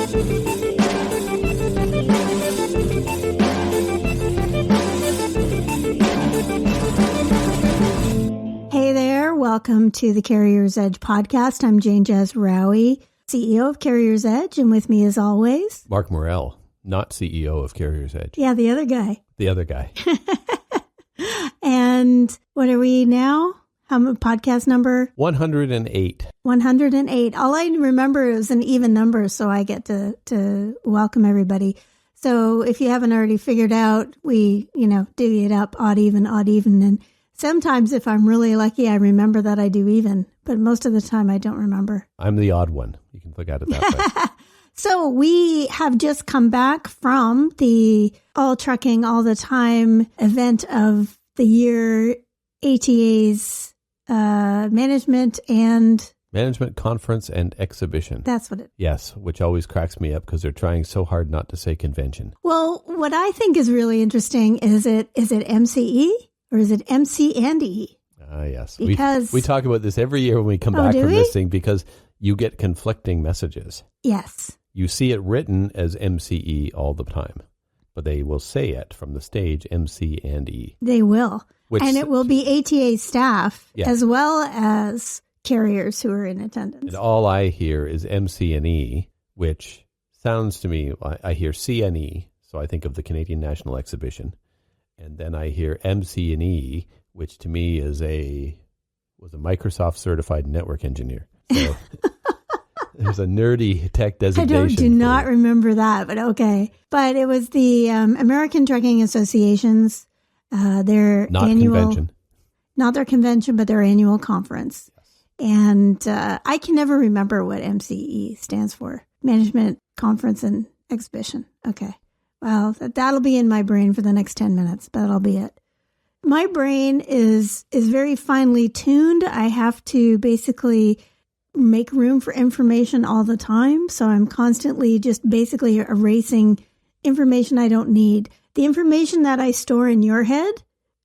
Hey there, welcome to the Carrier's Edge podcast. I'm Jane Jazz Rowie, CEO of Carrier's Edge, and with me as always, Mark Morrell, not CEO of Carrier's Edge. Yeah, the other guy. The other guy. And what are we now? Podcast number? 108. 108. All I remember is an even number, so I get to welcome everybody. So if you haven't already figured out, we, divvy it up, odd, even, and sometimes if I'm really lucky, I remember that I do even, but most of the time I don't remember. I'm the odd one. You can look at it that way. So we have just come back from the All Trucking All the Time event of the year, ATA's Management Conference and Exhibition. That's what it is. Yes, which always cracks me up because they're trying so hard not to say convention. Well, what I think is really interesting is it MCE or is it MC and E? Yes. Because we talk about this every year when we come back from this thing because you get conflicting messages. Yes. You see it written as MCE all the time, but they will say it from the stage MC and E. They will. And it will be ATA staff as well as carriers who are in attendance. And all I hear is MC and E, which sounds to me, I hear CNE, so I think of the Canadian National Exhibition. And then I hear MC and E, which to me was a Microsoft certified network engineer. So there's a nerdy tech designation. Do not remember that, but okay. But it was the American Trucking Association's their annual, not their convention, but their annual conference. Yes. And I can never remember what MCE stands for. Management Conference and Exhibition. Okay. Well, that'll be in my brain for the next 10 minutes, but that'll be it. My brain is very finely tuned. I have to basically make room for information all the time. So I'm constantly just basically erasing information I don't need. The information that I store in your head,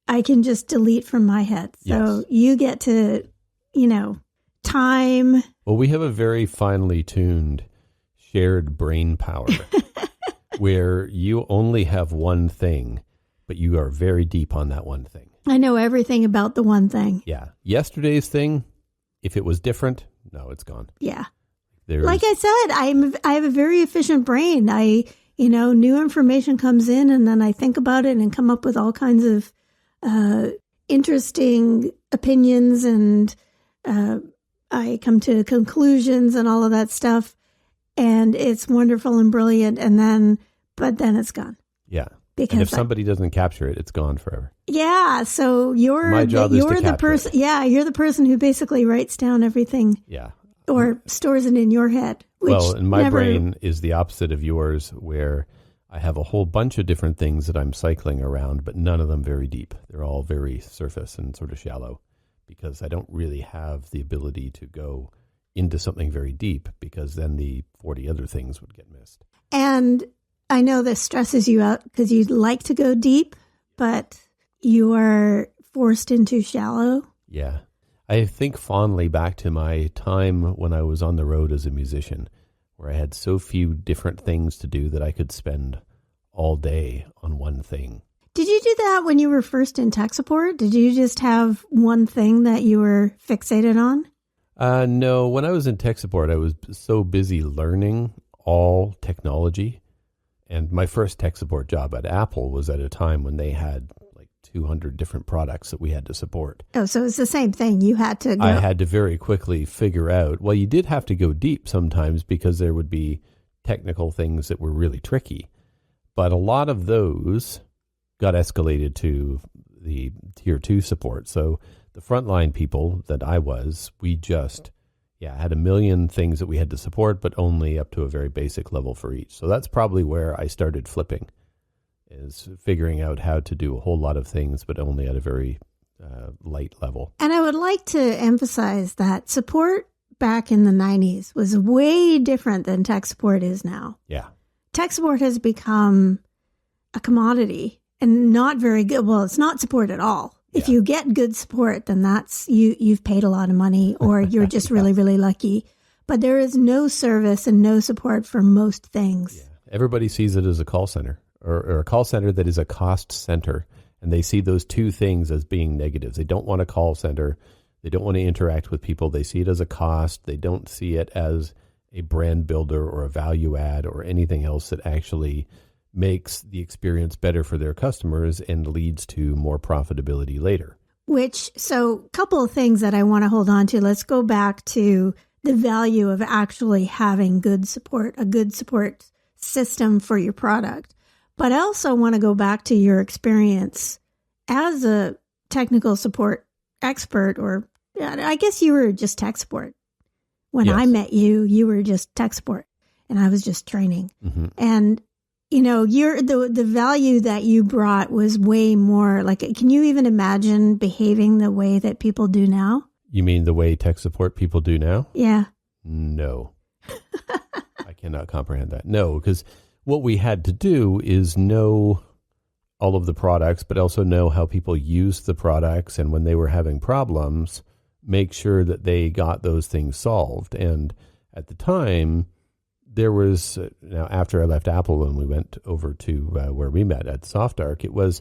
I can just delete from my head. So you get to, time. Well, we have a very finely tuned shared brain power where you only have one thing, but you are very deep on that one thing. I know everything about the one thing. Yeah. Yesterday's thing, if it was different, no, it's gone. Yeah. Like I said, I have a very efficient brain. New information comes in and then I think about it and come up with all kinds of interesting opinions and I come to conclusions and all of that stuff. And it's wonderful and brilliant. But then it's gone. Yeah. Because if somebody doesn't capture it, it's gone forever. Yeah. So you're the person. Yeah. You're the person who basically writes down everything. Yeah. Or stores it in your head. And my brain is the opposite of yours, where I have a whole bunch of different things that I'm cycling around, but none of them very deep. They're all very surface and sort of shallow because I don't really have the ability to go into something very deep because then the 40 other things would get missed. And I know this stresses you out because you'd like to go deep, but you are forced into shallow. Yeah. I think fondly back to my time when I was on the road as a musician, where I had so few different things to do that I could spend all day on one thing. Did you do that when you were first in tech support? Did you just have one thing that you were fixated on? No, when I was in tech support, I was so busy learning all technology. And my first tech support job at Apple was at a time when they had 200 different products that we had to support. Oh, so it's the same thing. You had to go. I had to very quickly figure out, you did have to go deep sometimes because there would be technical things that were really tricky. But a lot of those got escalated to the tier 2 support. So the frontline people that I was, we just had a million things that we had to support, but only up to a very basic level for each. So that's probably where I started flipping, is figuring out how to do a whole lot of things, but only at a very light level. And I would like to emphasize that support back in the 90s was way different than tech support is now. Yeah. Tech support has become a commodity and not very good. Well, it's not support at all. If you get good support, then that's you've paid a lot of money or you're just really, really lucky. but there is no service and no support for most things. Yeah. Everybody sees it as a call center or a call center that is a cost center. And they see those two things as being negatives. They don't want a call center. They don't want to interact with people. They see it as a cost. They don't see it as a brand builder or a value add or anything else that actually makes the experience better for their customers and leads to more profitability later. So a couple of things that I want to hold on to. Let's go back to the value of actually having good support, a good support system for your product. But I also want to go back to your experience as a technical support expert, or I guess you were just tech support. When Yes. I met you, you were just tech support and I was just training. Mm-hmm. And, the value that you brought was way more like, can you even imagine behaving the way that people do now? You mean the way tech support people do now? Yeah. No. I cannot comprehend that. No, because what we had to do is know all of the products, but also know how people use the products. And when they were having problems, make sure that they got those things solved. And at the time, there was, now after I left Apple and we went over to where we met at SoftArc, it was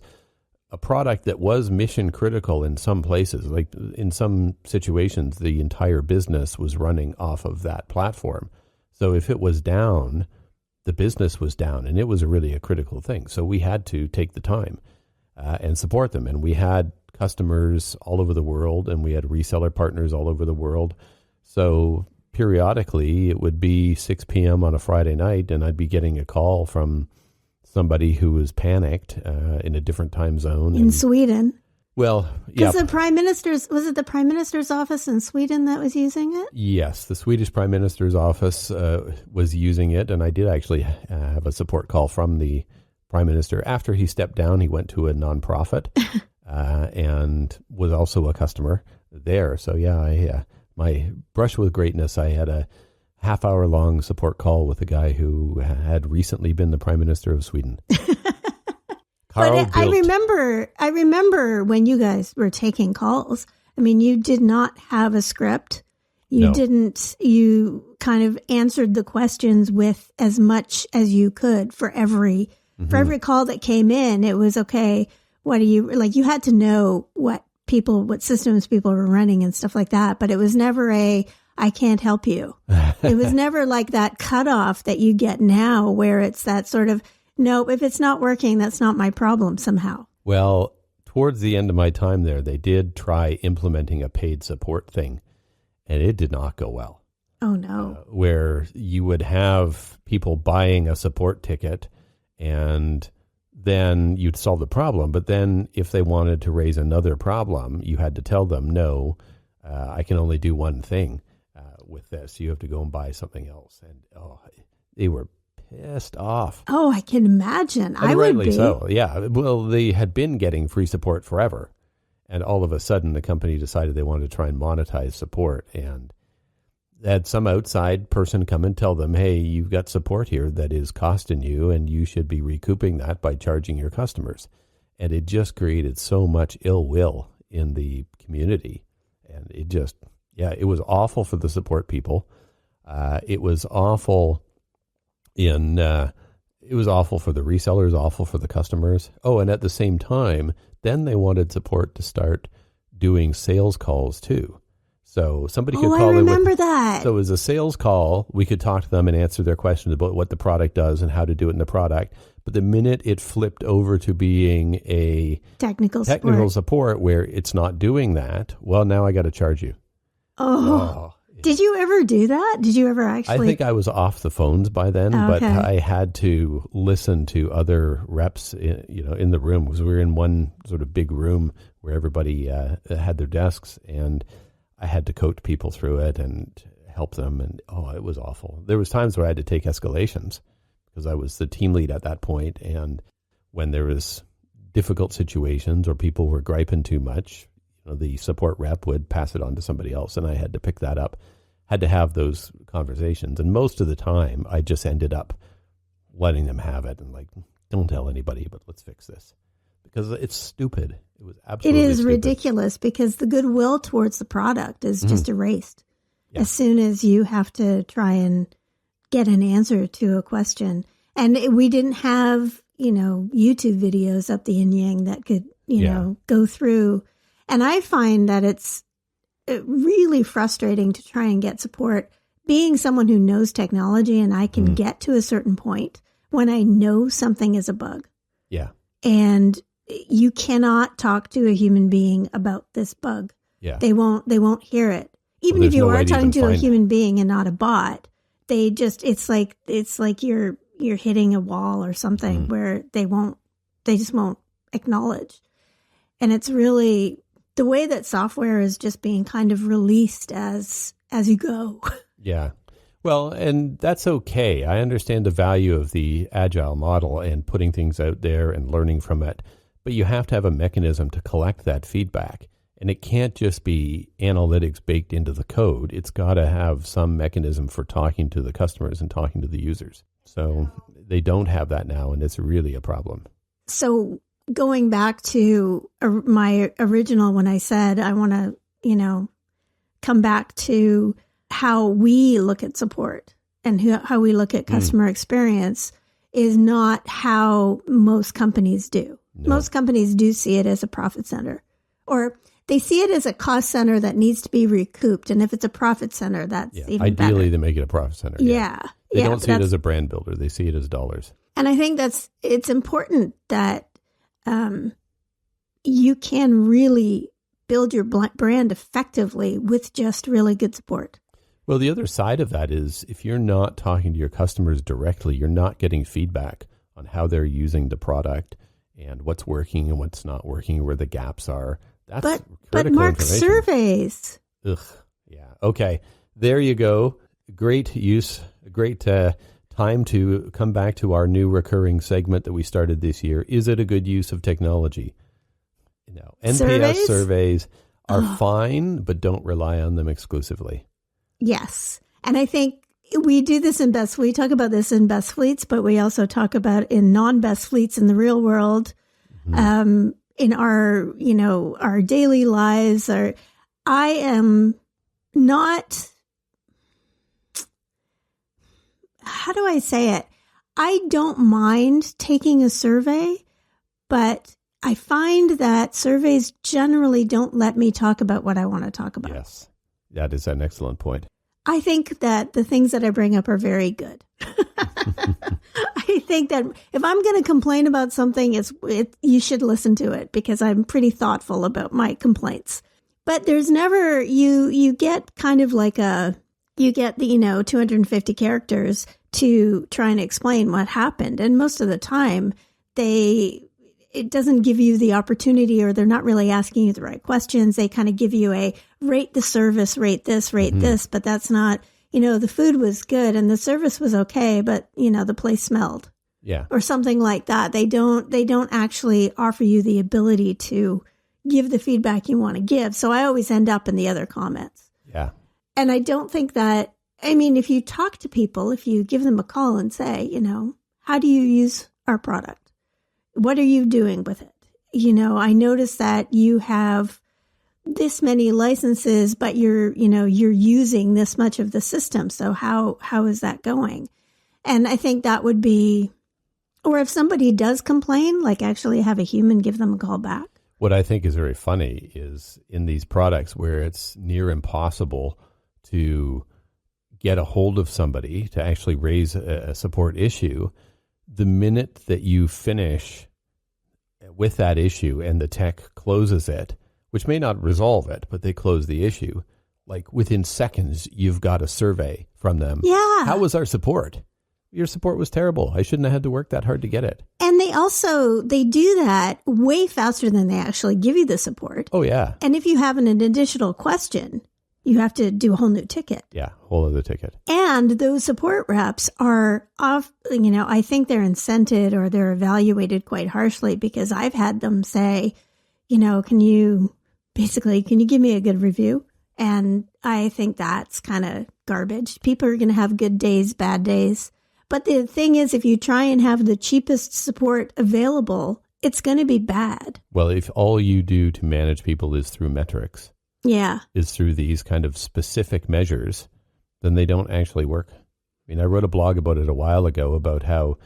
a product that was mission critical in some places. Like in some situations, the entire business was running off of that platform. So if it was down, the business was down, and it was really a critical thing. So we had to take the time and support them. And we had customers all over the world, and we had reseller partners all over the world. So periodically, it would be 6 p.m. on a Friday night, and I'd be getting a call from somebody who was panicked in a different time zone. In Sweden. Well, yeah. Because was it the Prime Minister's office in Sweden that was using it? Yes, the Swedish Prime Minister's office was using it, and I did actually have a support call from the Prime Minister. After he stepped down, he went to a nonprofit and was also a customer there. So yeah, my brush with greatness, I had a half-hour-long support call with a guy who had recently been the Prime Minister of Sweden. But I remember when you guys were taking calls. I mean, you did not have a script. You kind of answered the questions with as much as you could for every call that came in. It was, okay, what do you, like, you had to know what systems people were running and stuff like that. But it was never I can't help you. It was never like that cutoff that you get now where it's that sort of, no, if it's not working, that's not my problem somehow. Well, towards the end of my time there, they did try implementing a paid support thing, and it did not go well. Oh, no. Where you would have people buying a support ticket, and then you'd solve the problem. But then if they wanted to raise another problem, you had to tell them, no, I can only do one thing with this. You have to go and buy something else. And they were pissed off. Oh, I can imagine. And I would rightly be. so. Yeah. Well, they had been getting free support forever. And all of a sudden, the company decided they wanted to try and monetize support. And they had some outside person come and tell them, hey, you've got support here that is costing you, and you should be recouping that by charging your customers. And it just created so much ill will in the community. And it just, it was awful for the support people. It was awful it was awful for the resellers, awful for the customers. Oh, and at the same time, then they wanted support to start doing sales calls too. So somebody could call I in remember that. So it was a sales call. We could talk to them and answer their questions about what the product does and how to do it in the product. But the minute it flipped over to being a technical support where it's not doing that, well, now I got to charge you. Oh. Did you ever do that? Did you ever actually? I think I was off the phones by then, but I had to listen to other reps, in the room, because we were in one sort of big room where everybody had their desks, and I had to coach people through it and help them. And it was awful. There was times where I had to take escalations because I was the team lead at that point, and when there was difficult situations or people were griping too much, the support rep would pass it on to somebody else, and I had to pick that up, had to have those conversations. And most of the time, I just ended up letting them have it and don't tell anybody, but let's fix this. Because it's stupid. It was absolutely It is stupid. ridiculous because the goodwill towards the product is just erased. as soon as you have to try and get an answer to a question. And we didn't have, YouTube videos up the yin yang that could, go through. And I find that it's really frustrating to try and get support. Being someone who knows technology and I can get to a certain point when I know something is a bug. Yeah. And you cannot talk to a human being about this bug. Yeah. They won't hear it. Even if you are talking to a human being and not a bot, they just, it's like you're hitting a wall or something where they just won't acknowledge. And it's really the way that software is just being kind of released as you go. Yeah. Well, and that's okay. I understand the value of the agile model and putting things out there and learning from it. But you have to have a mechanism to collect that feedback. And it can't just be analytics baked into the code. It's got to have some mechanism for talking to the customers and talking to the users. So they don't have that now, and it's really a problem. So going back to my original, when I said I want to, come back to how we look at support and how we look at customer experience is not how most companies do. No. Most companies do see it as a profit center, or they see it as a cost center that needs to be recouped. And if it's a profit center, that's even ideally better. They make it a profit center. Yeah. They don't see it as a brand builder. They see it as dollars. And I think it's important that you can really build your brand effectively with just really good support. Well, the other side of that is if you're not talking to your customers directly, you're not getting feedback on how they're using the product and what's working and what's not working, where the gaps are. That's critical but Mark, information. Surveys. Ugh. Yeah. Okay. There you go. Great use. Great time to come back to our new recurring segment that we started this year. Is it a good use of technology? NPS surveys are fine, but don't rely on them exclusively. Yes. And I think we do this in best, we talk about this in best fleets, but we also talk about in non-best fleets in the real world, in our, our daily lives. I am not, how do I say it? I don't mind taking a survey, but I find that surveys generally don't let me talk about what I want to talk about. Yes, that is an excellent point. I think that the things that I bring up are very good. I think that if I'm going to complain about something, you should listen to it because I'm pretty thoughtful about my complaints. But there's never, you get kind of like you get the, 250 characters to try and explain what happened. And most of the time, it doesn't give you the opportunity, or they're not really asking you the right questions. They kind of give you a rate the service, rate this, but that's not, the food was good and the service was okay, but the place smelled. Yeah. Or something like that. They don't actually offer you the ability to give the feedback you want to give. So I always end up in the other comments. Yeah. And I don't think that, if you talk to people, if you give them a call and say, how do you use our product? What are you doing with it? I noticed that you have this many licenses, but you're using this much of the system. So how is that going? And I think that would be, or if somebody does complain, like actually have a human give them a call back. What I think is very funny is in these products where it's near impossible to get a hold of somebody to actually raise a support issue, the minute that you finish with that issue and the tech closes it, which may not resolve it, but they close the issue, like within seconds, you've got a survey from them. Yeah. How was our support? Your support was terrible. I shouldn't have had to work that hard to get it. And they do that way faster than they actually give you the support. Oh, yeah. And if you have an additional question, you have to do a whole new ticket. Yeah, whole other ticket. And those support reps are off, I think they're incented or they're evaluated quite harshly, because I've had them say, can you give me a good review? And I think that's kind of garbage. People are going to have good days, bad days. But the thing is, if you try and have the cheapest support available, it's going to be bad. Well, if all you do to manage people is through metrics, is through these kind of specific measures, then they don't actually work. I mean, I wrote a blog about it a while ago about how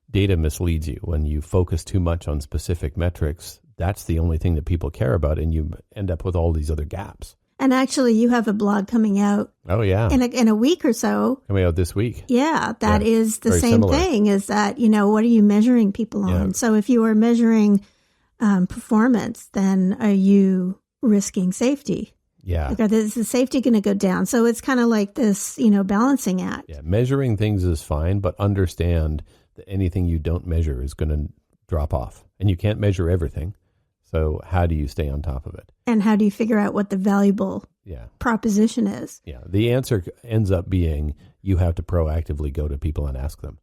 data misleads you. When you focus too much on specific metrics, that's the only thing that people care about, and you end up with all these other gaps. And actually, you have a blog coming out. Oh, yeah. In a week or so. Coming out this week. Yeah, that is the same similar thing, is that, what are you measuring people on? Yeah. So if you are measuring performance, then are you risking safety? Yeah. Like, is the safety going to go down? So it's kind of like this, balancing act. Yeah. Measuring things is fine, but understand that anything you don't measure is going to drop off. And you can't measure everything. So how do you stay on top of it? And how do you figure out what the valuable proposition is? Yeah. The answer ends up being you have to proactively go to people and ask them,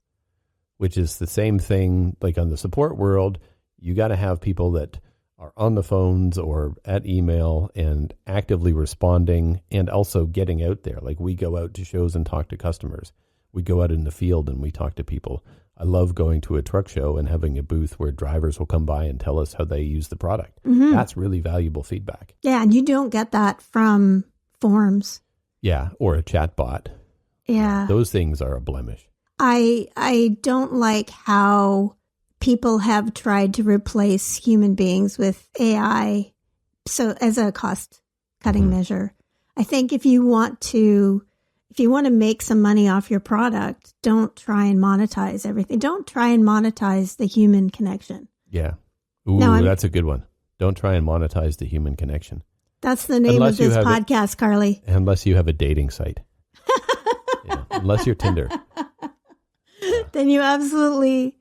which is the same thing like on the support world. You got to have people that are on the phones or at email and actively responding and also getting out there. Like we go out to shows and talk to customers. We go out in the field and we talk to people. I love going to a truck show and having a booth where drivers will come by and tell us how they use the product. Mm-hmm. That's really valuable feedback. Yeah, and you don't get that from forums. Yeah, or a chat bot. Yeah. Those things are a blemish. I don't like how people have tried to replace human beings with AI as a cost-cutting measure. I think if you want to make some money off your product, don't try and monetize everything. Don't try and monetize the human connection. Yeah. Ooh, that's a good one. Don't try and monetize the human connection. That's the name of this podcast, Carly. Unless you have a dating site. Unless you're Tinder. Then you absolutely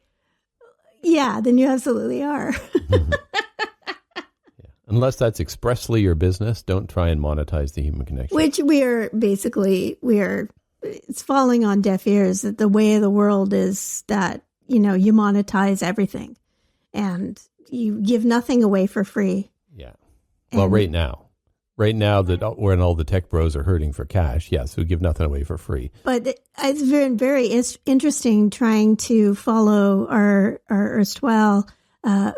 are. Unless that's expressly your business, don't try and monetize the human connection. Which it's falling on deaf ears that the way of the world is that, you monetize everything and you give nothing away for free. Yeah. Well, right now that when all the tech bros are hurting for cash, yes, we give nothing away for free. But it's very, very interesting trying to follow our erstwhile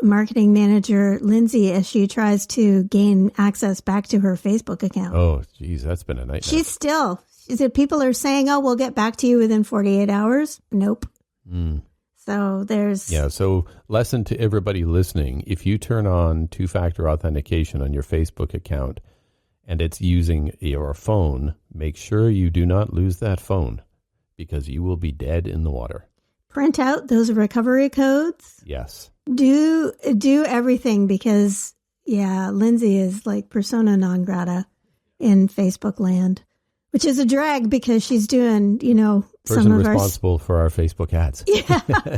marketing manager, Lindsay, as she tries to gain access back to her Facebook account. Oh, geez, that's been a nightmare. People are saying, oh, we'll get back to you within 48 hours. Nope. So so lesson to everybody listening, if you turn on two-factor authentication on your Facebook account and it's using your phone, make sure you do not lose that phone because you will be dead in the water. Print out those recovery codes. Yes. Do everything because, Lindsay is like persona non grata in Facebook land, which is a drag because she's doing, Person responsible for our Facebook ads. Yeah.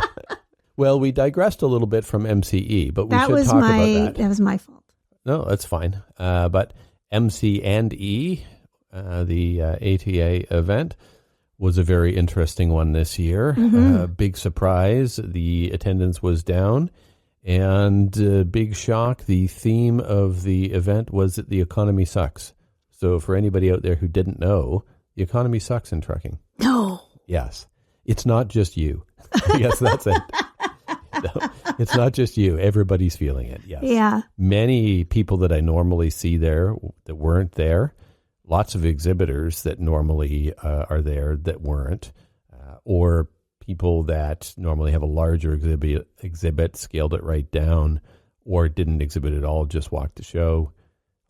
Well, we digressed a little bit from MCE, but we should talk about that. That was my fault. No, that's fine. But MC and E, the ATA event, was a very interesting one this year. Mm-hmm. Big surprise. The attendance was down. And big shock, the theme of the event was that the economy sucks. So for anybody out there who didn't know, the economy sucks in trucking. No. Yes. It's not just you. Yes, that's it. No, it's not just you. Everybody's feeling it. Yes. Yeah. Many people that I normally see there that weren't there. Lots of exhibitors that normally are there that weren't, or people that normally have a larger exhibit, scaled it right down, or didn't exhibit at all, just walked the show.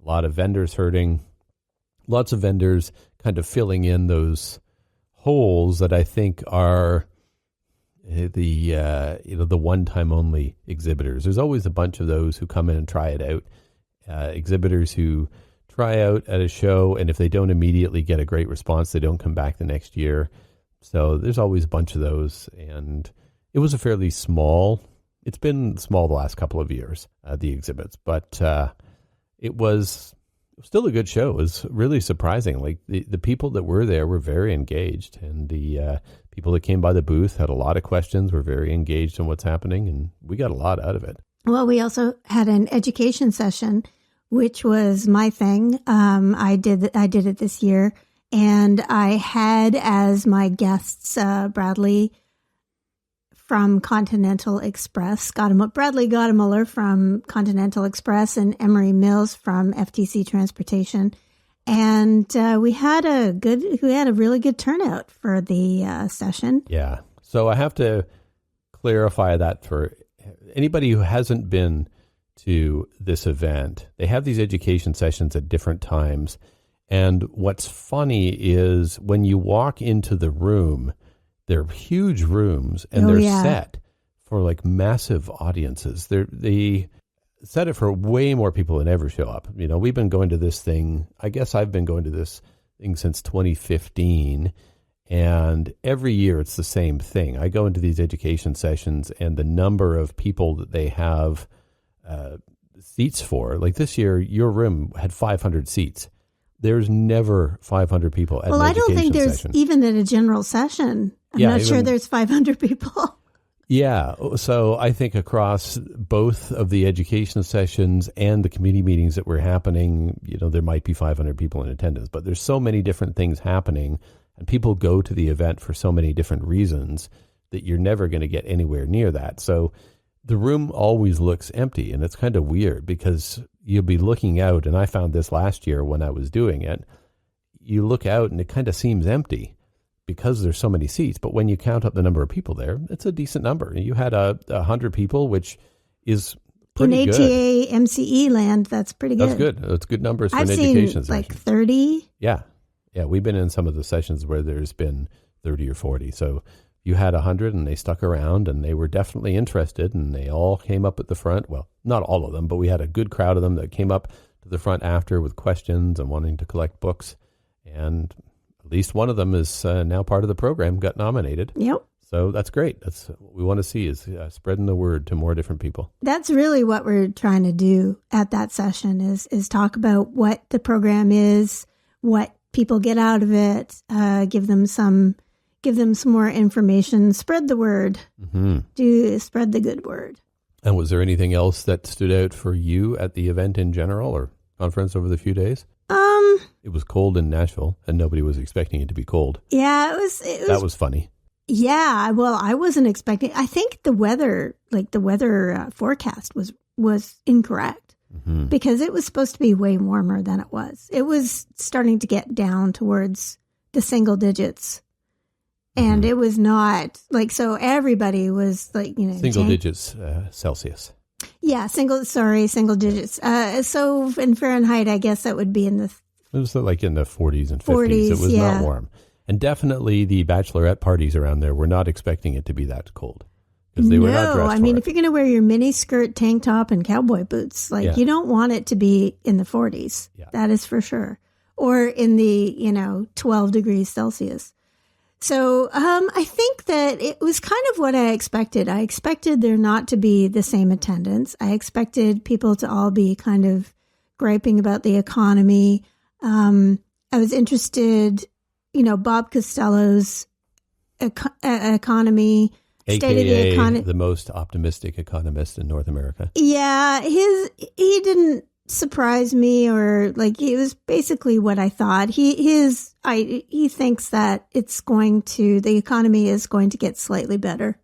A lot of vendors hurting. Lots of vendors kind of filling in those holes that I think are the one-time only exhibitors. There's always a bunch of those who come in and try it out. Exhibitors who try out at a show, and if they don't immediately get a great response, they don't come back the next year. So there's always a bunch of those, and it was a fairly small. It's been small the last couple of years, the exhibits, but it was still a good show. It was really surprising. Like the people that were there were very engaged, and the people that came by the booth had a lot of questions, were very engaged in what's happening, and we got a lot out of it. Well, we also had an education session, which was my thing. I did it this year, and I had as my guests Bradley from Continental Express, Bradley Gottemuller from Continental Express, and Emery Mills from FTC Transportation. And we had a really good turnout for the session. Yeah. So I have to clarify that for anybody who hasn't been to this event. They have these education sessions at different times. And what's funny is when you walk into the room, they're huge rooms and they're set for like massive audiences. They set it for way more people than ever show up. You know, we've been going to this thing. I guess I've been going to this thing since 2015. And every year it's the same thing. I go into these education sessions and the number of people that they have seats for, like this year, your room had 500 seats. There's never 500 people at an education session. Well, I don't think there's even at a general session. I'm not sure there's 500 people. Yeah. So I think across both of the education sessions and the committee meetings that were happening, you know, there might be 500 people in attendance, but there's so many different things happening and people go to the event for so many different reasons that you're never going to get anywhere near that. So the room always looks empty, and it's kind of weird because you'll be looking out, and I found this last year when I was doing it, you look out and it kind of seems empty because there's so many seats. But when you count up the number of people there, it's a decent number. You had 100 people, which is pretty good. In ATA MCE land, that's pretty good. That's good. That's good numbers for an education session. I've seen like 30. Yeah. Yeah, we've been in some of the sessions where there's been 30 or 40. So you had 100 and they stuck around and they were definitely interested and they all came up at the front. Well, not all of them, but we had a good crowd of them that came up to the front after with questions and wanting to collect books. And at least one of them is now part of the program, got nominated. Yep. So that's great. That's what we want to see is spreading the word to more different people. That's really what we're trying to do at that session is talk about what the program is, what people get out of it, give them some more information, spread the word, spread the good word. And was there anything else that stood out for you at the event in general or conference over the few days? It was cold in Nashville and nobody was expecting it to be cold. Yeah, it was. That was funny. Yeah, well, I wasn't expecting. I think the weather forecast was incorrect because it was supposed to be way warmer than it was. It was starting to get down towards the single digits. And it was not like, so everybody was like, you know. Single digits Celsius. Yeah, single digits. So in Fahrenheit, I guess that would be in the. It was like in the 40s and 50s. It was not warm. And definitely the bachelorette parties around there were not expecting it to be that cold. Because they were not dressed I mean, if you're going to wear your mini skirt, tank top, and cowboy boots, you don't want it to be in the 40s. Yeah. That is for sure. Or in the, 12 degrees Celsius. So I think that it was kind of what I expected. I expected there not to be the same attendance. I expected people to all be kind of griping about the economy. I was interested, Bob Costello's economy, AKA state of the economy. The most optimistic economist in North America. Yeah, he didn't surprise me, or it was basically what I thought. He thinks that the economy is going to get slightly better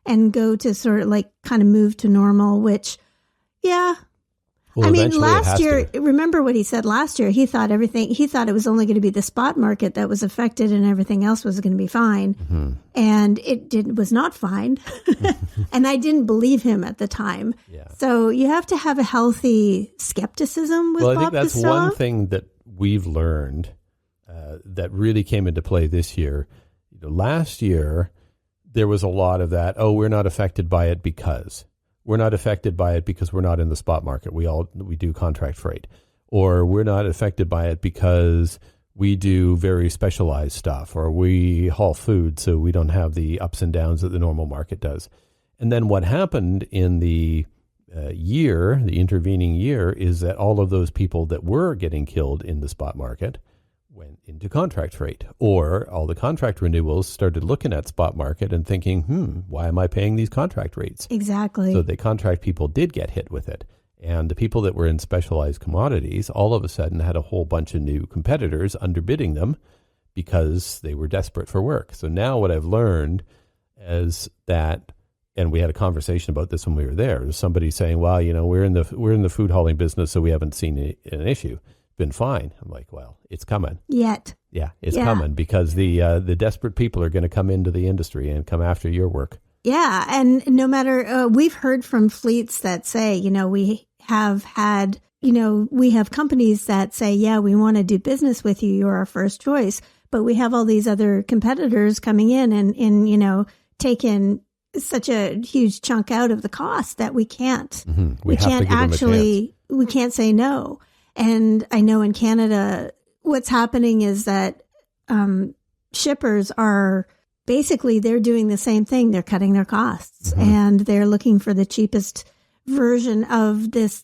and go to sort of kind of move to normal, which, yeah. Well, I mean, last year, remember what he said last year? He thought it was only going to be the spot market that was affected and everything else was going to be fine. Mm-hmm. And it was not fine. And I didn't believe him at the time. Yeah. So you have to have a healthy skepticism with Bob Costello. Well, I think that's one thing that we've learned that really came into play this year. Last year, there was a lot of that, we're not affected by it because... We're not affected by it because we're not in the spot market. We do contract freight. Or we're not affected by it because we do very specialized stuff, or we haul food, so we don't have the ups and downs that the normal market does. And then what happened in the intervening year, is that all of those people that were getting killed in the spot market went into contract freight, or all the contract renewals started looking at spot market and thinking, why am I paying these contract rates? Exactly. So the contract people did get hit with it. And the people that were in specialized commodities all of a sudden had a whole bunch of new competitors underbidding them because they were desperate for work. So now what I've learned is that and we had a conversation about this when we were there. There's somebody saying, well, we're in the food hauling business, so we haven't seen an issue. Been fine. I'm like, well, it's coming. Yet. Yeah, it's coming because the desperate people are going to come into the industry and come after your work. Yeah, and no matter, we've heard from fleets that say, we have had, we have companies that say, yeah, we want to do business with you. You're our first choice. But we have all these other competitors coming in and taking such a huge chunk out of the cost that we can't. Mm-hmm. We can't actually, we can't say no. And I know in Canada, what's happening is that shippers are basically, they're doing the same thing. They're cutting their costs and they're looking for the cheapest version of this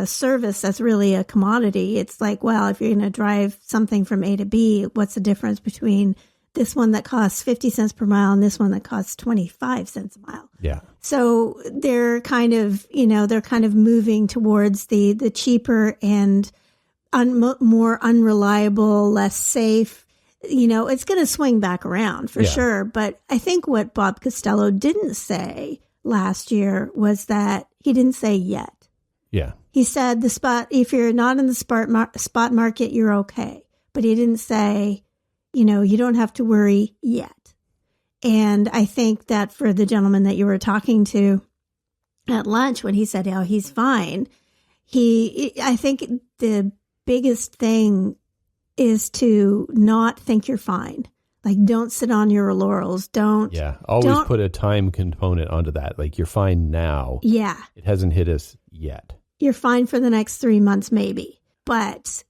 service that's really a commodity. It's like, well, if you're going to drive something from A to B, what's the difference between this one that costs 50 cents per mile and this one that costs 25 cents a mile? Yeah. So they're kind of moving towards the cheaper and more unreliable, less safe. It's going to swing back around for sure. But I think what Bob Costello didn't say last year was that he didn't say yet. Yeah. He said if you're not in the spot market, you're okay. But he didn't say, you don't have to worry yet. And I think that for the gentleman that you were talking to at lunch, when he said, oh, he's fine, I think the biggest thing is to not think you're fine. Like, don't sit on your laurels. Always put a time component onto that. Like, you're fine now. Yeah. It hasn't hit us yet. You're fine for the next 3 months, maybe. But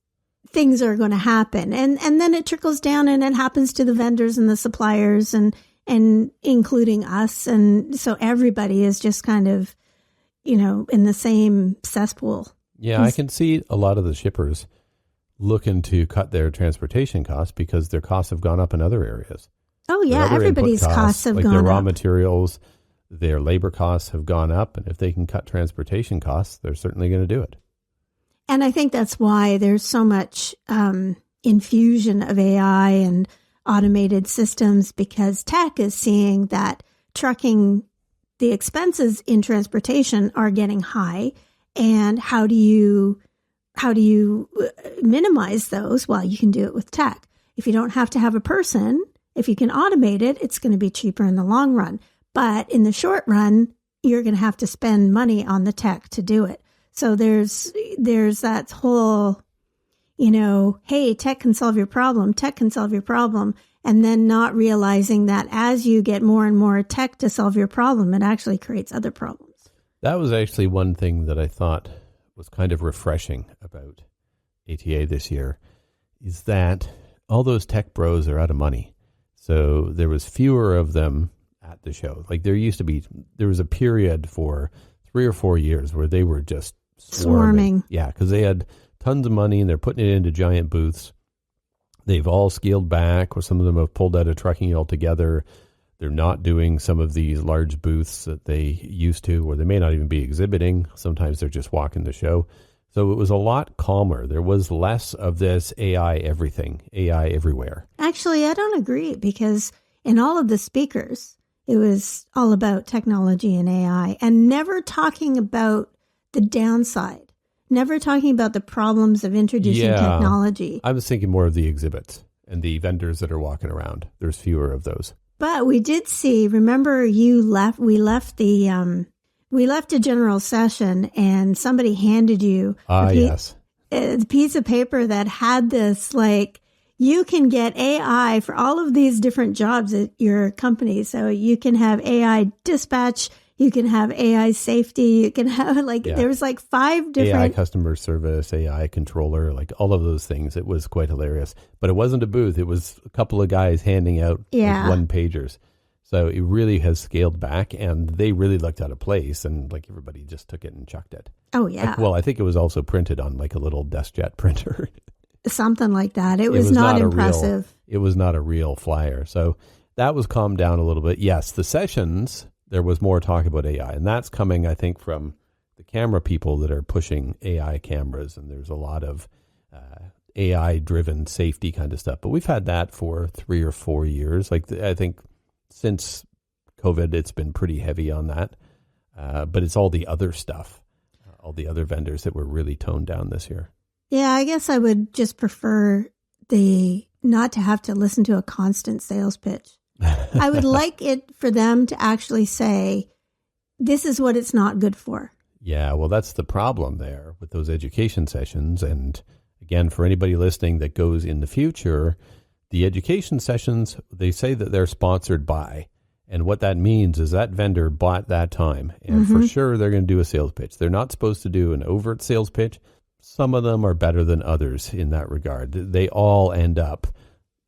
things are going to happen. And then it trickles down and it happens to the vendors and the suppliers and including us. And so everybody is just kind of, in the same cesspool. Yeah, I can see a lot of the shippers looking to cut their transportation costs because their costs have gone up in other areas. Oh, yeah. Everybody's costs have gone up. Like their raw materials, their labor costs have gone up. And if they can cut transportation costs, they're certainly going to do it. And I think that's why there's so much infusion of AI and automated systems, because tech is seeing that trucking, the expenses in transportation are getting high. And how do you minimize those? Well, you can do it with tech. If you don't have to have a person, if you can automate it, it's going to be cheaper in the long run. But in the short run, you're going to have to spend money on the tech to do it. So there's that whole, hey, tech can solve your problem. And then not realizing that as you get more and more tech to solve your problem, it actually creates other problems. That was actually one thing that I thought was kind of refreshing about ATA this year, is that all those tech bros are out of money. So there was fewer of them at the show. Like there was a period for 3 or 4 years where they were just swarming. Yeah, because they had tons of money and they're putting it into giant booths. They've all scaled back, or some of them have pulled out of trucking altogether. They're not doing some of these large booths that they used to, or they may not even be exhibiting. Sometimes they're just walking the show. So it was a lot calmer. There was less of this AI everything, AI everywhere. Actually, I don't agree, because in all of the speakers, it was all about technology and AI and never talking about the downside. Never talking about the problems of introducing technology. I was thinking more of the exhibits and the vendors that are walking around. There's fewer of those. But we did see, remember we left a general session and somebody handed you a piece of paper that had this, like, you can get AI for all of these different jobs at your company. So you can have AI dispatch, you can have AI safety, you can have there was 5 different. AI customer service, AI controller, like all of those things. It was quite hilarious. But it wasn't a booth. It was a couple of guys handing out one-pagers. So it really has scaled back, and they really looked out of place, and everybody just took it and chucked it. Oh, yeah. I think it was also printed on a little DeskJet printer. Something like that. It was not impressive. It was not a real flyer. So that was calmed down a little bit. Yes, the sessions, there was more talk about AI, and that's coming, I think, from the camera people that are pushing AI cameras, and there's a lot of AI-driven safety kind of stuff. But we've had that for 3 or 4 years. I think since COVID, it's been pretty heavy on that. But it's all the other stuff, all the other vendors that were really toned down this year. Yeah, I guess I would just prefer not to have to listen to a constant sales pitch. I would like it for them to actually say, this is what it's not good for. Yeah, well, that's the problem there with those education sessions. And again, for anybody listening that goes in the future, the education sessions, they say that they're sponsored by. And what that means is that vendor bought that time. And for sure, they're going to do a sales pitch. They're not supposed to do an overt sales pitch. Some of them are better than others in that regard. They all end up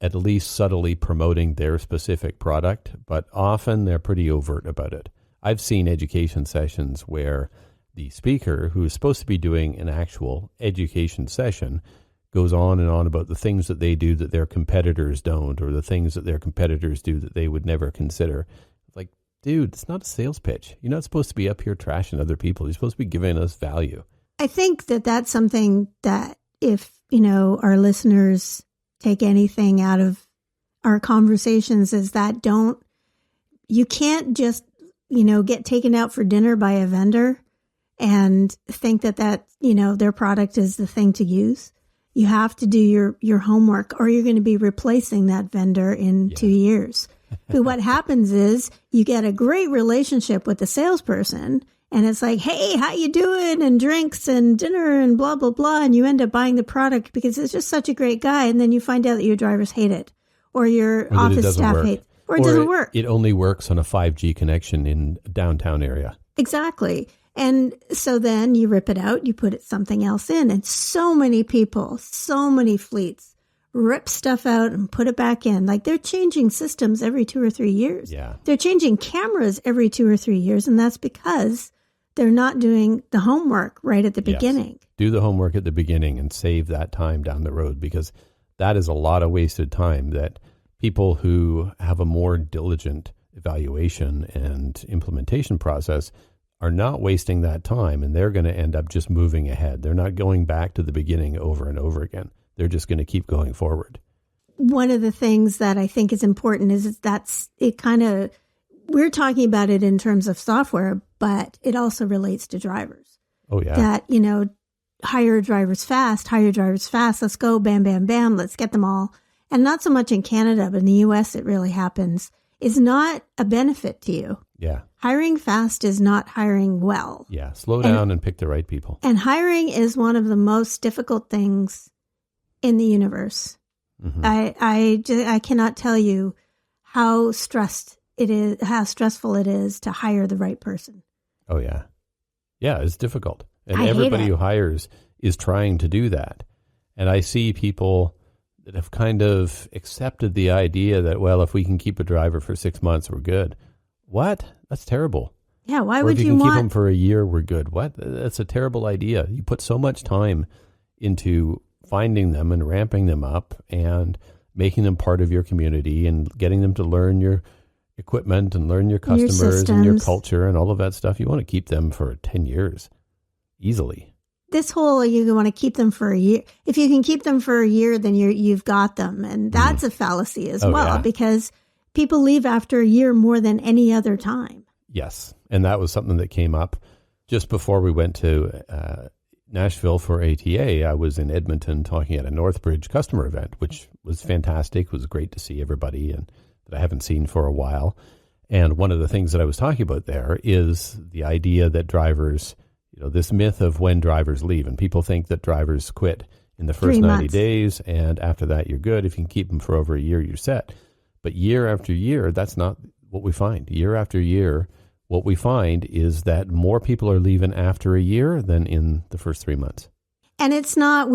at least subtly promoting their specific product, but often they're pretty overt about it. I've seen education sessions where the speaker, who is supposed to be doing an actual education session, goes on and on about the things that they do that their competitors don't, or the things that their competitors do that they would never consider. Like, dude, it's not a sales pitch. You're not supposed to be up here trashing other people. You're supposed to be giving us value. I think that that's something that if, our listeners take anything out of our conversations is that you can't just, get taken out for dinner by a vendor and think that their product is the thing to use. You have to do your homework, or you're going to be replacing that vendor in 2 years. But what happens is you get a great relationship with the salesperson, and it's like, hey, how you doing? And drinks and dinner and blah, blah, blah. And you end up buying the product because it's just such a great guy. And then you find out that your drivers hate it, or your office staff hates it, or it doesn't work. It only works on a 5G connection in a downtown area. Exactly. And so then you rip it out, you put something else in. And so many people, so many fleets rip stuff out and put it back in. Like they're changing systems every 2 or 3 years. Yeah. They're changing cameras every 2 or 3 years. And that's because they're not doing the homework right at the beginning. Yes. Do the homework at the beginning and save that time down the road, because that is a lot of wasted time that people who have a more diligent evaluation and implementation process are not wasting that time, and they're going to end up just moving ahead. They're not going back to the beginning over and over again. They're just going to keep going forward. One of the things that I think is important is we're talking about it in terms of software, but it also relates to drivers. Oh, yeah. That, hire drivers fast. Let's go, bam, bam, bam. Let's get them all. And not so much in Canada, but in the US, it really happens, is not a benefit to you. Yeah. Hiring fast is not hiring well. Yeah. Slow down and pick the right people. And hiring is one of the most difficult things in the universe. Mm-hmm. I cannot tell you how stressful it is to hire the right person. Oh, yeah. Yeah, it's difficult. And everybody who hires is trying to do that. And I see people that have kind of accepted the idea that, well, if we can keep a driver for 6 months, we're good. What? That's terrible. Yeah, why or would you want... if you can keep them for a year, we're good. What? That's a terrible idea. You put so much time into finding them and ramping them up and making them part of your community and getting them to learn your equipment and learn your customers and your culture and all of that stuff. You want to keep them for 10 years easily. You want to keep them for a year. If you can keep them for a year, then you've got them. And that's a fallacy as well, because people leave after a year more than any other time. Yes. And that was something that came up just before we went to Nashville for ATA. I was in Edmonton talking at a Northbridge customer event, which was fantastic. It was great to see everybody and that I haven't seen for a while. And one of the things that I was talking about there is the idea that drivers, this myth of when drivers leave, and people think that drivers quit in the first 90 days, and after that you're good. If you can keep them for over a year, you're set. But year after year, that's not what we find. Year after year, what we find is that more people are leaving after a year than in the first 3 months. And it's not,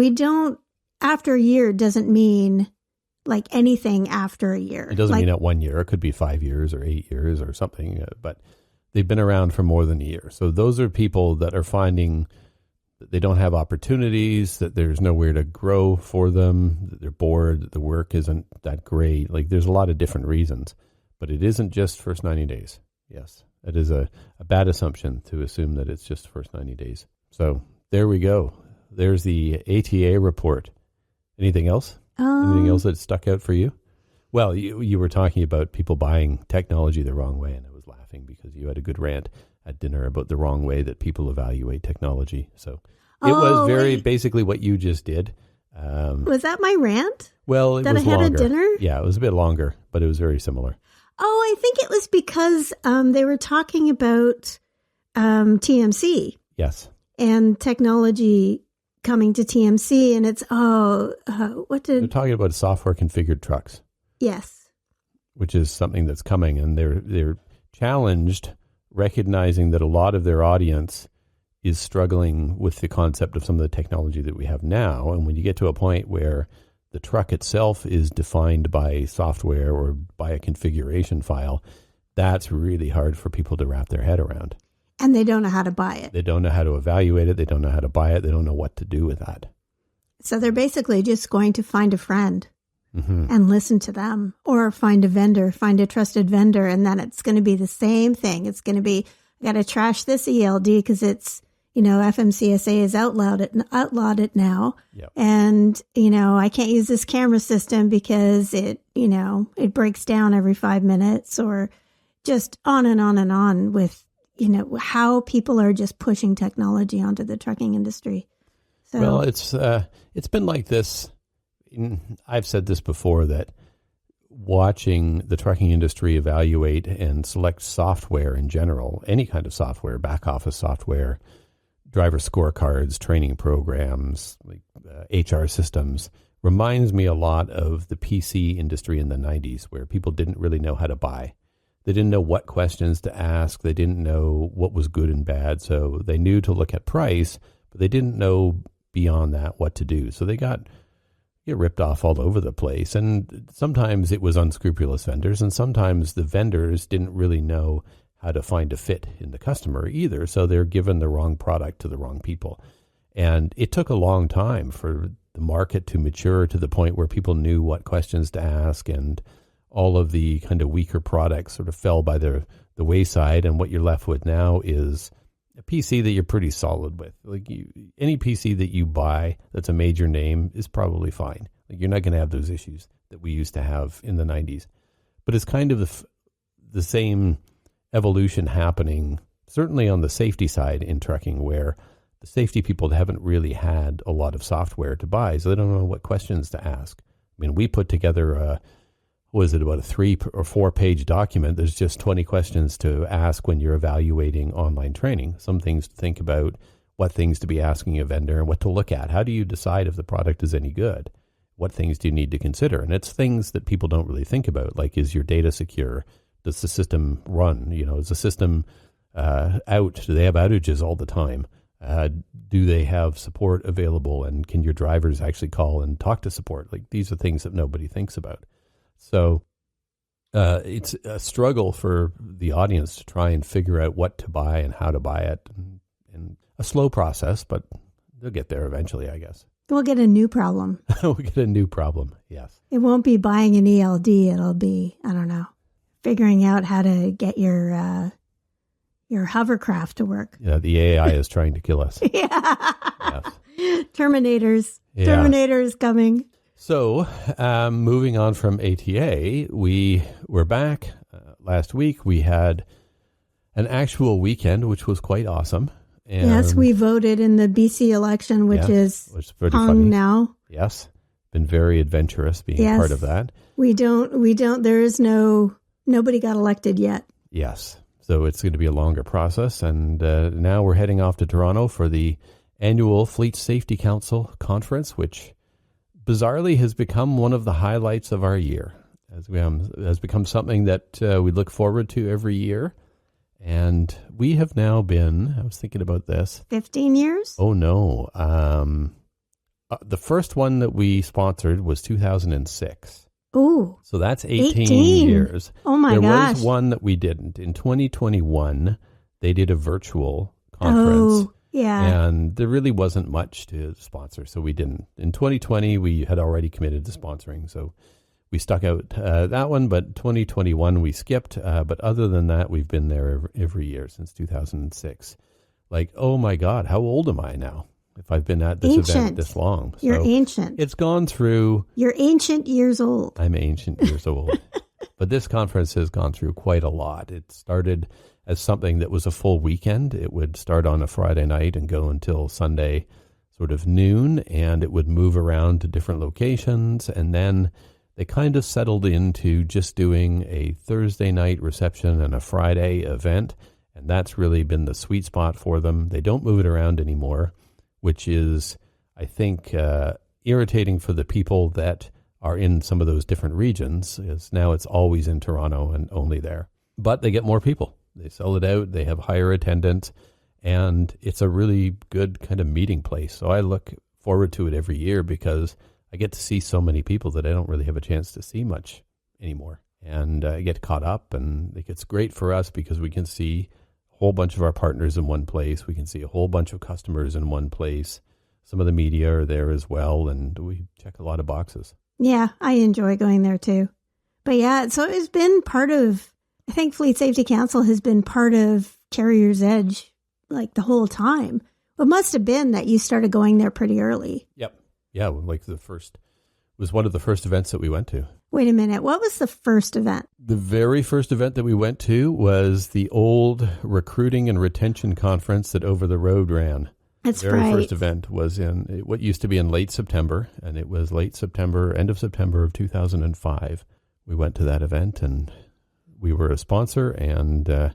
after a year doesn't mean like anything after a year. It doesn't mean at 1 year. It could be 5 years or 8 years or something, but they've been around for more than a year. So those are people that are finding that they don't have opportunities, that there's nowhere to grow for them, that they're bored, that the work isn't that great. Like there's a lot of different reasons, but it isn't just first 90 days. Yes, it is a bad assumption to assume that it's just first 90 days. So there we go. There's the ATA report. Anything else? Anything else that stuck out for you? Well, you were talking about people buying technology the wrong way, and it was was laughing because you had a good rant at dinner about the wrong way that people evaluate technology. So it was basically what you just did. Was that my rant? Well, it that was I had longer. At dinner? Yeah, it was a bit longer, but it was very similar. Oh, I think it was because they were talking about TMC. Yes. And technology coming to TMC, and it's, They're talking about software configured trucks. Yes. Which is something that's coming, and they're challenged, recognizing that a lot of their audience is struggling with the concept of some of the technology that we have now. And when you get to a point where the truck itself is defined by software or by a configuration file, that's really hard for people to wrap their head around. And they don't know how to buy it. They don't know how to evaluate it. They don't know how to buy it. They don't know what to do with that. So they're basically just going to find a friend and listen to them, or find a vendor, find a trusted vendor. And then it's going to be the same thing. It's going to be, I got to trash this ELD because it's, FMCSA has outlawed it now. Yep. And, I can't use this camera system because it breaks down every 5 minutes, or just on and on and on with, how people are just pushing technology onto the trucking industry. So, well, it's been like this. I've said this before, that watching the trucking industry evaluate and select software in general, any kind of software, back office software, driver scorecards, training programs, like HR systems, reminds me a lot of the PC industry in the 90s, where people didn't really know how to buy. They didn't know what questions to ask. They didn't know what was good and bad. So they knew to look at price, but they didn't know beyond that what to do. So they get ripped off all over the place. And sometimes it was unscrupulous vendors, and sometimes the vendors didn't really know how to find a fit in the customer either. So they're given the wrong product to the wrong people. And it took a long time for the market to mature to the point where people knew what questions to ask, and all of the kind of weaker products sort of fell by the wayside. And what you're left with now is a PC that you're pretty solid with. Like any PC that you buy that's a major name is probably fine. Like you're not going to have those issues that we used to have in the 90s. But it's kind of the same evolution happening, certainly on the safety side in trucking, where the safety people haven't really had a lot of software to buy, so they don't know what questions to ask. I mean, we put together about a 3 or 4 page document. There's just 20 questions to ask when you're evaluating online training. Some things to think about, what things to be asking a vendor, and what to look at. How do you decide if the product is any good? What things do you need to consider? And it's things that people don't really think about, like, is your data secure? Does the system run? Is the system out? Do they have outages all the time? Do they have support available? And can your drivers actually call and talk to support? Like, these are things that nobody thinks about. So it's a struggle for the audience to try and figure out what to buy and how to buy it. And a slow process, but they'll get there eventually, I guess. We'll get a new problem. We'll get a new problem, yes. It won't be buying an ELD. It'll be, I don't know, figuring out how to get your hovercraft to work. Yeah, the AI is trying to kill us. Yeah. Yes. Terminators. Yeah. Terminator is coming. So, moving on from ATA, we were back last week. We had an actual weekend, which was quite awesome. And yes, we voted in the BC election, which is pretty hung funny now. Yes, been very adventurous being part of that. Nobody got elected yet. Yes, so it's going to be a longer process. And now we're heading off to Toronto for the annual Fleet Safety Council conference, which bizarrely has become one of the highlights of our year. Has become something that we look forward to every year. And we have now been, I was thinking about this. 15 years? Oh, no. The first one that we sponsored was 2006. Ooh. So that's 18 years. Oh, my gosh. There was one that we didn't. In 2021, they did a virtual conference. Oh, yeah. And there really wasn't much to sponsor, so we didn't. In 2020, we had already committed to sponsoring, so we stuck out that one, but 2021 we skipped. But other than that, we've been there every year since 2006. Like, oh my God, how old am I now? If I've been at this event this long. You're ancient. It's gone through. You're ancient years old. I'm ancient years old. But this conference has gone through quite a lot. It started as something that was a full weekend. It would start on a Friday night and go until Sunday sort of noon, and it would move around to different locations. And then they kind of settled into just doing a Thursday night reception and a Friday event. And that's really been the sweet spot for them. They don't move it around anymore, which is, I think, irritating for the people that are in some of those different regions, is now it's always in Toronto and only there. But they get more people. They sell it out. They have higher attendance, and it's a really good kind of meeting place. So I look forward to it every year because I get to see so many people that I don't really have a chance to see much anymore. And I get caught up, and it's great for us because we can see a whole bunch of our partners in one place. We can see a whole bunch of customers in one place. Some of the media are there as well, and we check a lot of boxes. Yeah, I enjoy going there too. But yeah, so it's been part of, I think Fleet Safety Council has been part of Carrier's Edge like the whole time. It must have been that you started going there pretty early. Yep. Yeah, like it was one of the first events that we went to. Wait a minute. What was the first event? The very first event that we went to was the old recruiting and retention conference that Over the Road ran. That's right. The very right. first event was in what used to be in late September, and it was late September, end of September of 2005. We went to that event, and we were a sponsor, and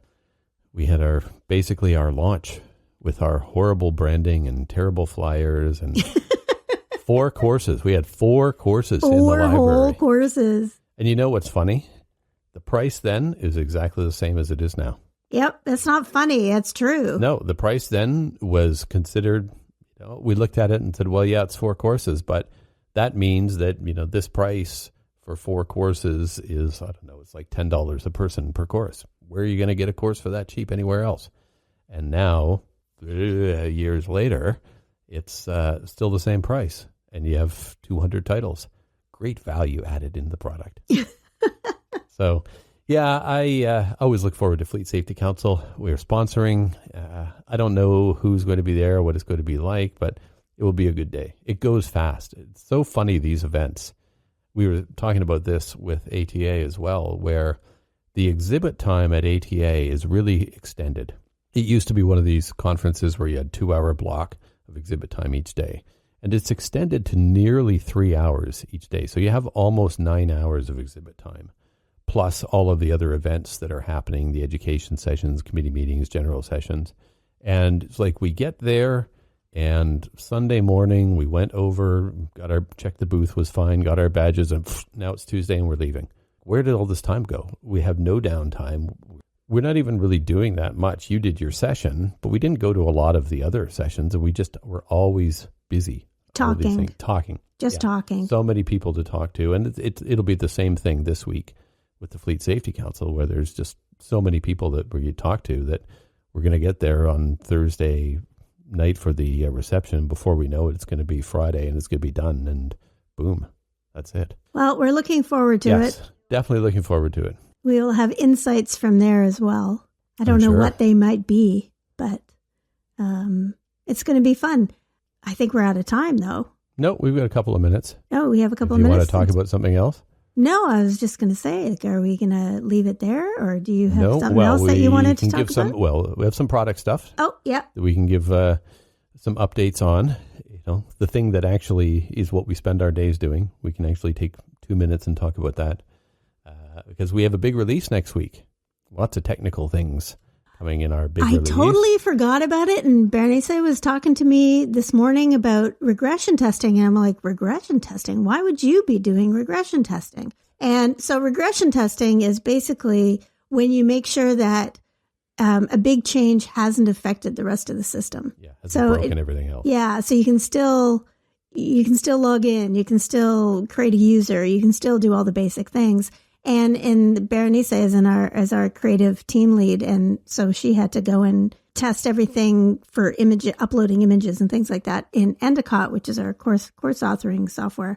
we had basically our launch with our horrible branding and terrible flyers and 4 courses. We had 4 courses in the library. 4 whole courses. And you know what's funny? The price then is exactly the same as it is now. Yep, that's not funny. It's true. No, the price then was considered, we looked at it and said, well, yeah, it's 4 courses, but that means that, this price for 4 courses is, I don't know, it's like $10 a person per course. Where are you going to get a course for that cheap anywhere else? And now, years later, it's still the same price, and you have 200 titles. Great value added in the product. So, yeah, I always look forward to Fleet Safety Council. We're sponsoring. I don't know who's going to be there, what it's going to be like, but it will be a good day. It goes fast. It's so funny, these events. We were talking about this with ATA as well, where the exhibit time at ATA is really extended. It used to be one of these conferences where you had 2-hour block of exhibit time each day, and it's extended to nearly 3 hours each day. So you have almost 9 hours of exhibit time, plus all of the other events that are happening, the education sessions, committee meetings, general sessions. And it's like we get there, and Sunday morning we went over, checked the booth was fine, got our badges, and now it's Tuesday and we're leaving. Where did all this time go? We have no downtime. We're not even really doing that much. You did your session, but we didn't go to a lot of the other sessions, and we're always busy. Talking. Just talking. So many people to talk to. And it'll be the same thing this week with the Fleet Safety Council, where there's just so many people where you talk to that we're going to get there on Thursday night for the reception. Before we know it, it's going to be Friday, and it's going to be done, and boom, that's it. Well, we're looking forward to it. Definitely looking forward to it. We will have insights from there as well. I don't know what they might be, but it's going to be fun. I think we're out of time, though. No, we've got a couple of minutes. Oh, we have a couple of minutes. minutes. You want to talk about something else? No, I was just going to say, are we going to leave it there, or do you have something else that you wanted to talk about? Well, we have some product stuff. Oh, yeah. That we can give some updates on. The thing that actually is what we spend our days doing. We can actually take 2 minutes and talk about that because we have a big release next week. Lots of technical things coming in our big release. I totally forgot about it, and Bernice was talking to me this morning about regression testing, and I'm like, regression testing? Why would you be doing regression testing? And so regression testing is basically when you make sure that a big change hasn't affected the rest of the system. Yeah, hasn't broken everything else. Yeah, so you can still log in, you can still create a user, you can still do all the basic things. And Berenice is as our creative team lead, and so she had to go and test everything for uploading images and things like that in Endicott, which is our course authoring software.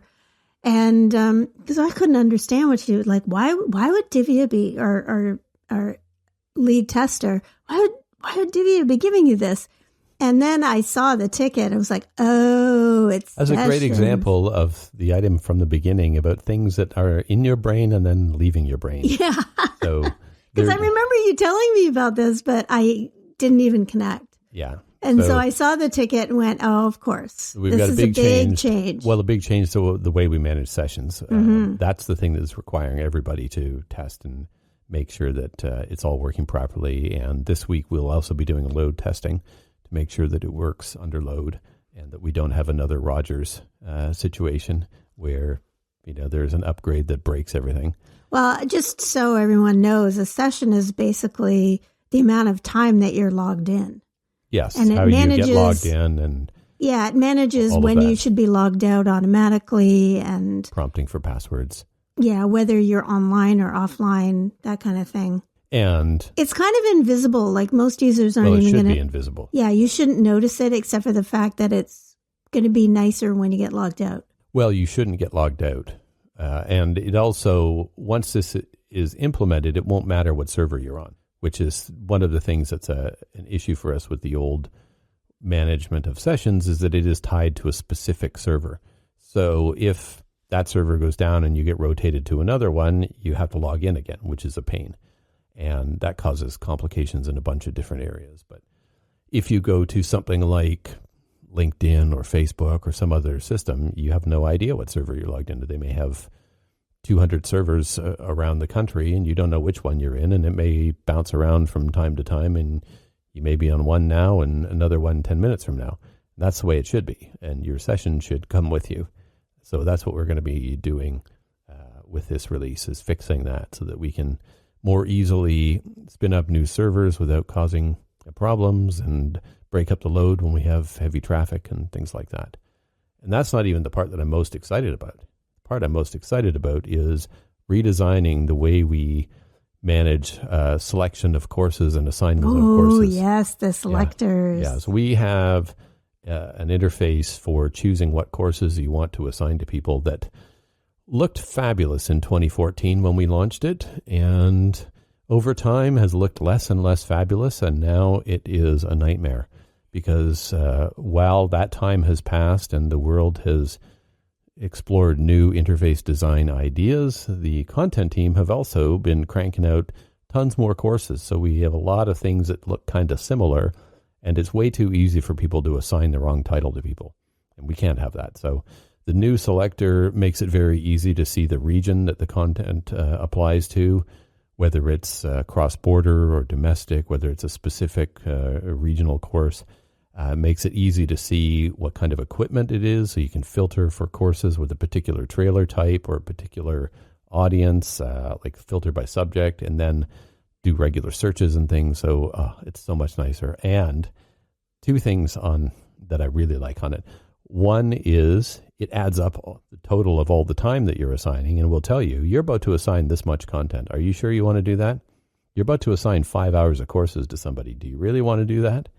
And because I couldn't understand what she would like, why would Divya be our lead tester? Why would Divya be giving you this? And then I saw the ticket. I was like, oh, it's That's a great example of the item from the beginning about things that are in your brain and then leaving your brain. Yeah. So because I remember you telling me about this, but I didn't even connect. Yeah. And so I saw the ticket and went, oh, of course. We've got a big change. Well, a big change to the way we manage sessions. That's the thing that's requiring everybody to test and make sure that it's all working properly. And this week we'll also be doing a load testing to make sure that it works under load and that we don't have another Rogers situation where there's an upgrade that breaks everything. Well, just so everyone knows, a session is basically the amount of time that you're logged in. Yes, and it how manages, you get logged in and yeah, it manages when you should be logged out automatically and prompting for passwords. Yeah, whether you're online or offline, that kind of thing. And it's kind of invisible. Like most users aren't even going to be invisible. Yeah, you shouldn't notice it except for the fact that it's going to be nicer when you get logged out. Well, you shouldn't get logged out. And it also, once this is implemented, it won't matter what server you're on, which is one of the things that's an issue for us with the old management of sessions is that it is tied to a specific server. So if that server goes down and you get rotated to another one, you have to log in again, which is a pain. And that causes complications in a bunch of different areas. But if you go to something like LinkedIn or Facebook or some other system, you have no idea what server you're logged into. They may have 200 servers around the country and you don't know which one you're in, and it may bounce around from time to time and you may be on one now and another one 10 minutes from now. That's the way it should be, and your session should come with you. So that's what we're going to be doing with this release, is fixing that so that we can more easily spin up new servers without causing problems and break up the load when we have heavy traffic and things like that. And that's not even the part that I'm most excited about. The part I'm most excited about is redesigning the way we manage selection of courses and assignment of courses. Oh, yes, the selectors. Yeah, so we have an interface for choosing what courses you want to assign to people that looked fabulous in 2014 when we launched it, and over time has looked less and less fabulous, and now it is a nightmare because while that time has passed and the world has explored new interface design ideas, the content team have also been cranking out tons more courses. So we have a lot of things that look kind of similar, and it's way too easy for people to assign the wrong title to people, and we can't have that. So the new selector makes it very easy to see the region that the content applies to, whether it's cross-border or domestic, whether it's a specific regional course. Makes it easy to see what kind of equipment it is, so you can filter for courses with a particular trailer type or a particular audience, like filter by subject, and then do regular searches and things. So it's so much nicer. And two things that I really like on it. One is it adds up the total of all the time that you're assigning, and will tell you, you're about to assign this much content. Are you sure you want to do that? You're about to assign 5 hours of courses to somebody. Do you really want to do that?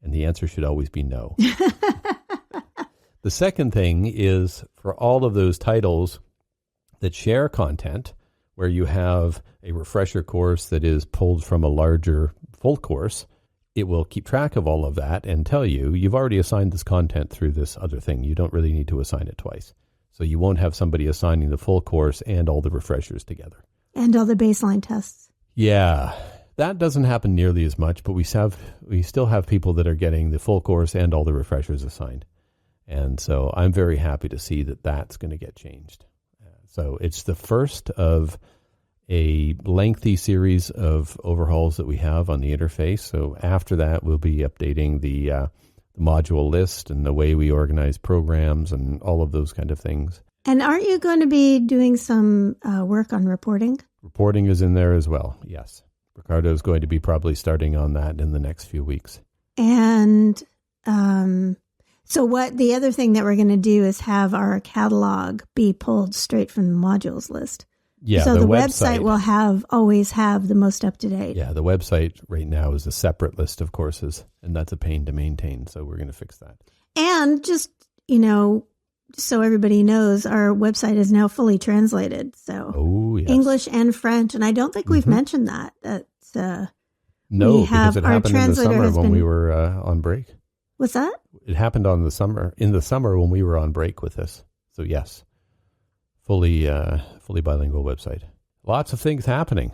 And the answer should always be no. The second thing is for all of those titles that share content, where you have a refresher course that is pulled from a larger full course, it will keep track of all of that and tell you, you've already assigned this content through this other thing. You don't really need to assign it twice. So you won't have somebody assigning the full course and all the refreshers together. And all the baseline tests. Yeah, that doesn't happen nearly as much, but we still have people that are getting the full course and all the refreshers assigned. And so I'm very happy to see that that's going to get changed. So it's the first of a lengthy series of overhauls that we have on the interface. So after that, we'll be updating the module list and the way we organize programs and all of those kind of things. And aren't you going to be doing some work on reporting? Reporting is in there as well, yes. Ricardo is going to be probably starting on that in the next few weeks. And so what the other thing that we're going to do is have our catalog be pulled straight from the modules list. Yeah, so the website will always have the most up-to-date. Yeah, the website right now is a separate list of courses, and that's a pain to maintain, so we're going to fix that. And just, so everybody knows, our website is now fully translated. So yes. English and French, and I don't think we've mentioned that. No, because it happened in the summer when we were on break. What's that? It happened in the summer when we were on break with this. So yes, fully bilingual website. Lots of things happening.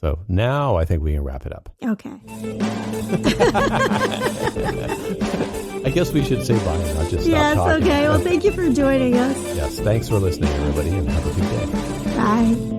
So now I think we can wrap it up. Okay. I guess we should say bye and not just stop yes, talking. Okay. Well, thank you for joining us. Yes, thanks for listening, everybody, and have a good day. Bye.